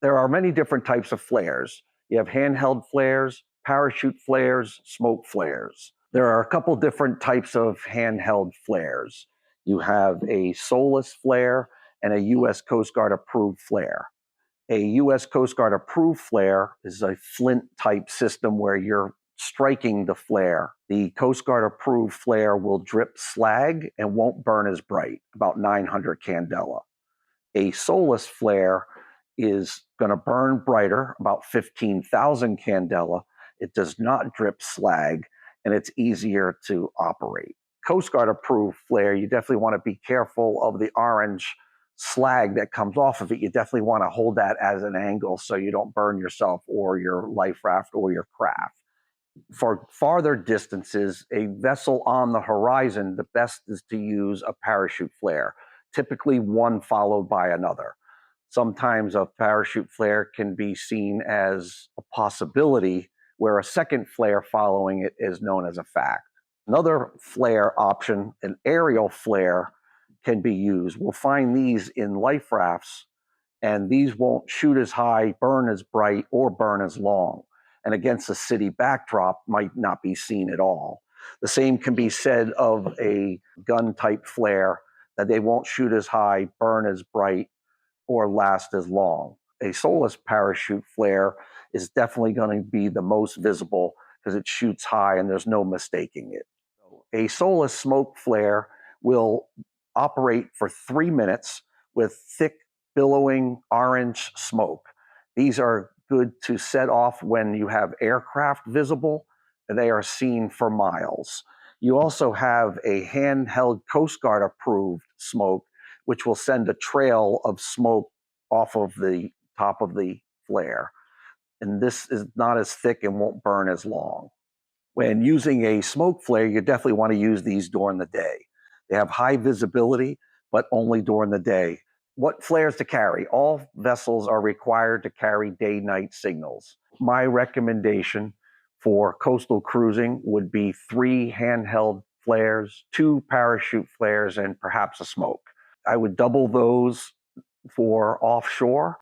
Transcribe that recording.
There are many different types of flares. You have handheld flares, parachute flares, smoke flares. There are a couple different types of handheld flares. You have a SOLAS flare and a U.S. Coast Guard approved flare. A U.S. Coast Guard approved flare is a flint type system where you're striking the flare. The Coast Guard approved flare will drip slag and won't burn as bright, about 900 candela. A SOLAS flare is going to burn brighter, about 15,000 candela. It does not drip slag, and it's easier to operate. Coast Guard approved flare, you definitely want to be careful of the orange slag that comes off of it. You definitely want to hold that at an angle so you don't burn yourself or your life raft or your craft. For farther distances, a vessel on the horizon, the best is to use a parachute flare, typically one followed by another. Sometimes a parachute flare can be seen as a possibility, where a second flare following it is known as a fact. Another flare option, an aerial flare, can be used. We'll find these in life rafts, and these won't shoot as high, burn as bright, or burn as long, and against a city backdrop might not be seen at all. The same can be said of a gun type flare, that they won't shoot as high, burn as bright, or last as long. A SOLAS parachute flare is definitely going to be the most visible because it shoots high and there's no mistaking it. A SOLAS smoke flare will operate for 3 minutes with thick, billowing orange smoke. These are good to set off when you have aircraft visible, and they are seen for miles. You also have a handheld Coast Guard approved smoke, which will send a trail of smoke off of the top of the flare. And this is not as thick and won't burn as long. When using a smoke flare, you definitely want to use these during the day. They have high visibility, but only during the day. What flares to carry? All vessels are required to carry day-night signals. My recommendation for coastal cruising would be 3 handheld flares, 2 parachute flares, and perhaps a smoke. I would double those for offshore